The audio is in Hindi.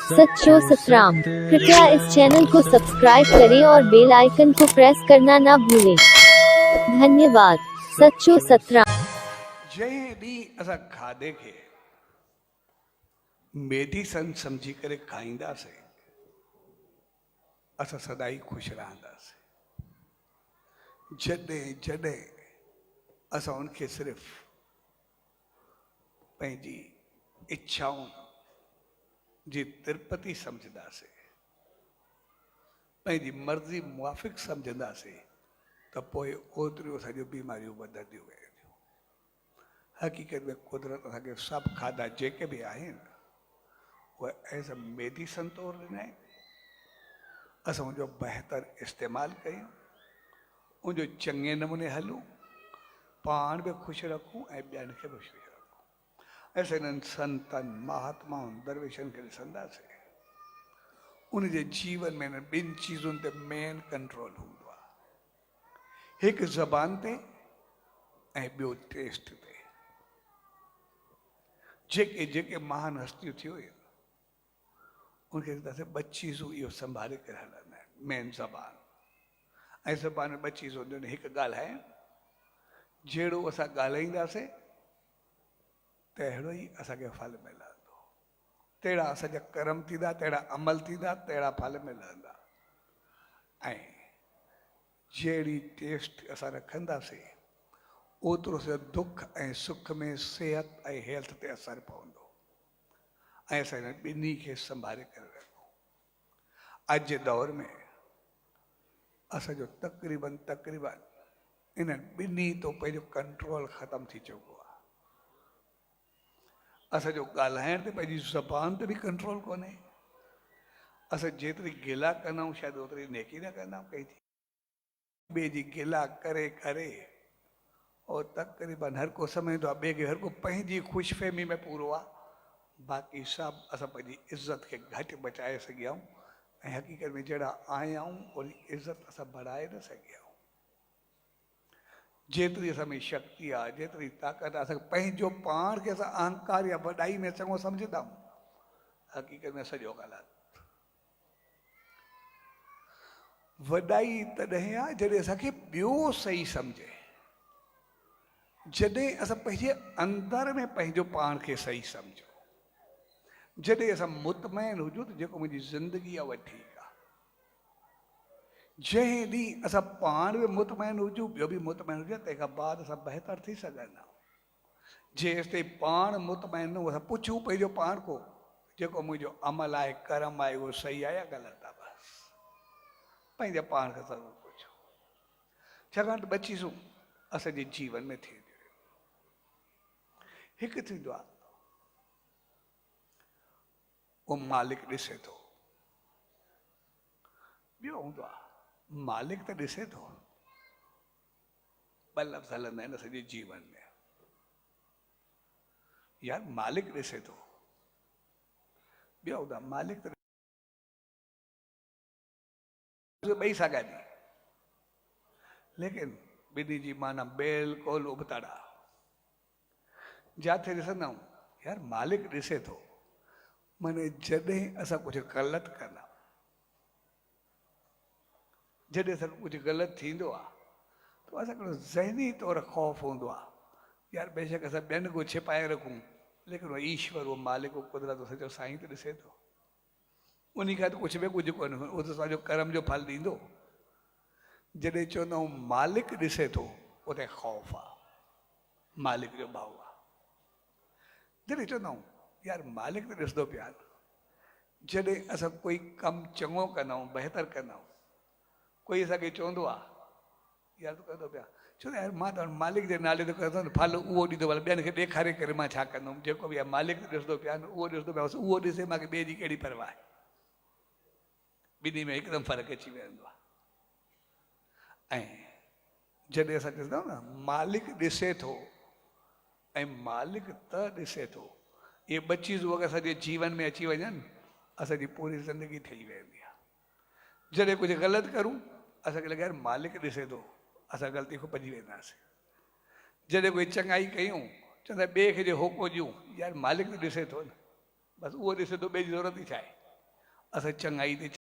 सच्चो सतराम। कृपया इस चैनल को सब्सक्राइब करें और बेल आइकन को प्रेस करना ना भूलें। धन्यवाद। सच्चो सतराम। जय डी असा खाधे खे मेडिसन समझी करे खाईंदासीं, असां सदाई खुश रहंदासीं। जॾहिं जॾहिं असां उनखे सिर्फ़ पंहिंजी इच्छाउनि जी तिरुपति समझदासीं, पंहिंजी मर्ज़ी मुआफ़िक़ समझंदासीं, त पोइ ओतिरियूं असांजूं बीमारियूं वधंदियूं वेंदियूं। हक़ीक़त में कुदरत असांखे सभु खाधा जेके बि आहिनि उहे एज़ अ मेडिसन तौरु ॾिना आहिनि। असां उनजो बहितर इस्तेमालु कयूं, उनजो चङे नमूने हलूं, पाण बि ख़ुशि रखूं ऐं ॿियनि खे बि ख़ुशि रखूं। असां हिननि संतनि महात्माउनि दरवेशनि खे ॾिसंदासीं, उनजे जीवन में हिन ॿिनि चीज़ुनि ते मेन कंट्रोल हूंदो आहे, हिकु ज़बान ते ऐं ॿियो टेस्ट ते। जेके जेके महान हस्तियूं थी हुयूं उनखे ॾिसंदासीं ॿ चीज़ूं इहो संभाले करे हलंदा आहिनि, मेन ज़बान ऐं ज़बान में ॿ चीज़ूं हूंदियूं आहिनि। हिकु ॻाल्हि आहे, जहिड़ो असां ॻाल्हाईंदासीं तहिड़ो ई असांखे फल मिलंदो, तहिड़ा असांजा कर्म थींदा, तहिड़ा अमल थींदा, तहिड़ा फल मिलंदा। ऐं जहिड़ी टेस्ट असां रखंदासीं ओतिरो असां दुख ऐं सुख में सिहत ऐं हेल्थ ते असरु पवंदो ऐं असां हिन ॿिन्ही खे संभाले करे रखूं। अॼु जे दौर में असांजो तक़रीबन इन्हनि ॿिन्ही तो पंहिंजो कंट्रोल ख़तम थी चुको आहे। असांजो ॻाल्हाइण ते पंहिंजी ज़बान ते बि कंट्रोल कोन्हे। असां जेतिरी गिला कंदा आहियूं शायदि ओतिरी नेकी न कंदा आहियूं कंहिंजी। ॿिए जी गिला करे करे और तक़रीबन हर को सम्झंदो आहे ॿिए खे, हर को पंहिंजी ख़ुशि फ़हमी में पूरो आहे। बाक़ी सभु असां पंहिंजी इज़त खे घटि बचाए सघिया आहियूं ऐं हक़ीक़त में जहिड़ा आया आहियूं ओड़ी इज़त असां बढ़ाए न सघिया आहियूं। जेतिरी असां में शक्ति आहे, जेतिरी ताक़त आहे, असां पंहिंजो पाण खे असां अहंकार या वॾाई में चङो सम्झंदा आहियूं, हक़ीक़त में सॼो ग़लति। वॾाई तॾहिं आहे जॾहिं असांखे ॿियो सही सम्झे, जॾहिं असां पंहिंजे अंदर में पंहिंजो पाण खे सही सम्झो, जॾहिं असां मुतमइन हुजूं त जेको मुंहिंजी ज़िंदगी आहे उहा ठीकु आहे। जंहिं ॾींहुं असां पाण बि मुतमइन हुजूं, ॿियो बि मुतमइन हुजे, तंहिंखां बाद असां बहितर थी सघंदा आहियूं। जेसि ताईं पाण मुतमइन न असां पुछूं पंहिंजो पाण को जेको मुंहिंजो अमल आहे, कर्म आहे, उहो सही आहे या ग़लति आहे, बसि पंहिंजे पाण खे ज़रूरु पुछो। छाकाणि त ॿ चीज़ूं असांजे जीवन में थींदियूं। हिकु थींदो आहे उहो मालिक ॾिसे थो, ॿियो हूंदो आहे मालिक त ॾिसे थो। ॿ लफ़्ज़ हलंदा आहिनि असांजे जीवन में, यार मालिक ॾिसे थो, ॿियो हूंदो आहे मालिक त ॿई साॻा ॾी, लेकिन ॿिन्ही जी माना बिल्कुलु उबतड़ा। जिथे ॾिसंदा आहियूं यार मालिक ॾिसे थो, माने जॾहिं असां कुझु ग़लति कंदा, जॾहिं असां कुझु ग़लति थींदो आहे त असांखे ज़हनी तौरु ख़ौफ़ हूंदो आहे, यार बेशक असां ॿियनि को छिपाए रखूं, लेकिन उहो ईश्वर, उहो मालिक, उहो कुदरत, सॼो साईं त ॾिसे थो। उन खां त कुझु बि कुझु कोन्हे, उहो त असांजो कर्म जो फल ॾींदो। जॾहिं चवंदा आहियूं मालिक ॾिसे थो, उते ख़ौफ़ आहे, मालिक जो भाव आहे। जॾहिं चवंदा आहियूं यार मालिक त ॾिसंदो पिया, जॾहिं असां कोई कमु चङो कंदा आहियूं, बहितर कंदा आहियूं, कोई असांखे चवंदो आहे यार तूं कंदो पिया, चवंदा यार मां त मालिक जे नाले ते कंदो न, फल उहो ॾींदो, भला ॿियनि खे ॾेखारे करे मां छा कंदुमि। जेको बि आहे मालिक ॾिसंदो पिया न, उहो ॾिसंदो पिया, उहो ॾिसे, मूंखे ॿिए जी कहिड़ी परवाह आहे। ॿिन्ही में हिकदमि फ़र्क़ु अची वेंदो आहे। ऐं जॾहिं असां चवंदा आहियूं न मालिक ॾिसे थो ऐं मालिक त ॾिसे थो, इहे ॿ चीज़ूं अगरि असांजे जीवन में अची वञनि, असांजी पूरी ज़िंदगी ठही वेंदी आहे। जॾहिं कुझु ग़लति करूं असांखे लॻे यार मालिक ॾिसे थो, असां ग़लती खां भॼी वेंदासीं। जॾहिं कोई चङाई कयूं चवंदा ॿिए खे जो होको ॾियूं, यार मालिक त ॾिसे थो न, बसि उहो ॾिसे थो, ॿिए जी ज़रूरत ई छा आहे। असां चङाई ते